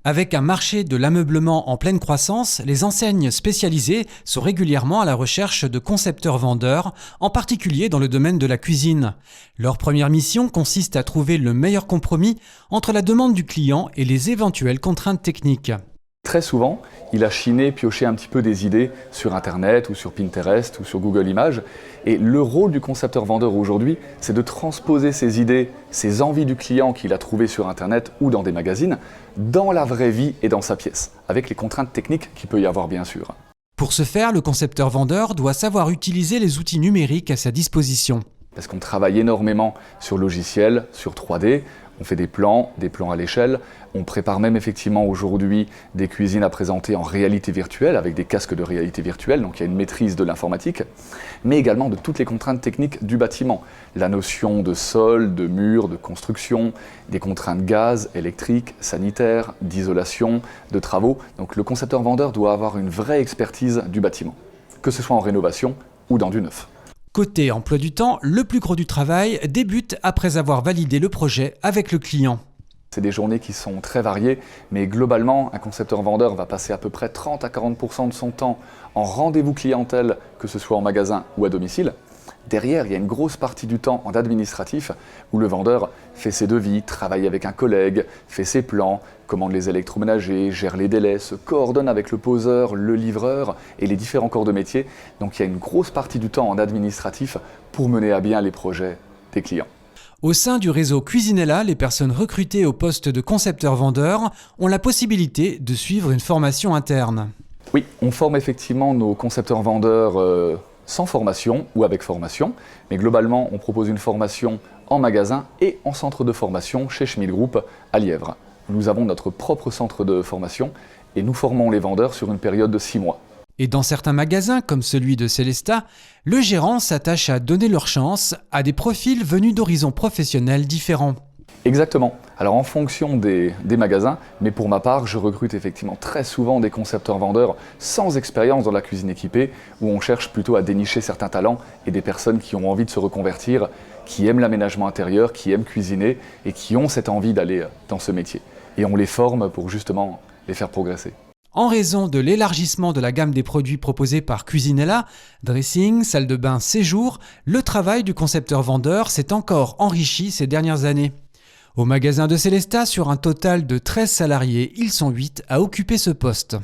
Avec un marché de l'ameublement en pleine croissance, les enseignes spécialisées sont régulièrement à la recherche de concepteurs-vendeurs, en particulier dans le domaine de la cuisine. Leur première mission consiste à trouver le meilleur compromis entre la demande du client et les éventuelles contraintes techniques. Très souvent, il a chiné, pioché un petit peu des idées sur Internet ou sur Pinterest ou sur Google Images. Et le rôle du concepteur-vendeur aujourd'hui, c'est de transposer ces idées, ces envies du client qu'il a trouvées sur Internet ou dans des magazines, dans la vraie vie et dans sa pièce, avec les contraintes techniques qu'il peut y avoir bien sûr. Pour ce faire, le concepteur-vendeur doit savoir utiliser les outils numériques à sa disposition. Parce qu'on travaille énormément sur logiciel, sur 3D, on fait des plans à l'échelle, on prépare même effectivement aujourd'hui des cuisines à présenter en réalité virtuelle, avec des casques de réalité virtuelle, donc il y a une maîtrise de l'informatique, mais également de toutes les contraintes techniques du bâtiment. La notion de sol, de mur, de construction, des contraintes gaz, électrique, sanitaire, d'isolation, de travaux. Donc le concepteur-vendeur doit avoir une vraie expertise du bâtiment, que ce soit en rénovation ou dans du neuf. Côté emploi du temps, le plus gros du travail débute après avoir validé le projet avec le client. C'est des journées qui sont très variées, mais globalement, un concepteur-vendeur va passer à peu près 30 à 40% de son temps en rendez-vous clientèle, que ce soit en magasin ou à domicile. Derrière, il y a une grosse partie du temps en administratif où le vendeur fait ses devis, travaille avec un collègue, fait ses plans, commande les électroménagers, gère les délais, se coordonne avec le poseur, le livreur et les différents corps de métier. Donc il y a une grosse partie du temps en administratif pour mener à bien les projets des clients. Au sein du réseau Cuisinella, les personnes recrutées au poste de concepteur-vendeur ont la possibilité de suivre une formation interne. Oui, on forme effectivement nos concepteurs-vendeurs sans formation ou avec formation, mais globalement on propose une formation en magasin et en centre de formation chez Schmidt Group à Lièvre. Nous avons notre propre centre de formation et nous formons les vendeurs sur une période de 6 mois. Et dans certains magasins, comme celui de Célestat, le gérant s'attache à donner leur chance à des profils venus d'horizons professionnels différents. Exactement. Alors en fonction des magasins, mais pour ma part, je recrute effectivement très souvent des concepteurs-vendeurs sans expérience dans la cuisine équipée, où on cherche plutôt à dénicher certains talents et des personnes qui ont envie de se reconvertir, qui aiment l'aménagement intérieur, qui aiment cuisiner et qui ont cette envie d'aller dans ce métier. Et on les forme pour justement les faire progresser. En raison de l'élargissement de la gamme des produits proposés par Cuisinella, dressing, salle de bain, séjour, le travail du concepteur-vendeur s'est encore enrichi ces dernières années. Au magasin de Célestat, sur un total de 13 salariés, ils sont 8 à occuper ce poste.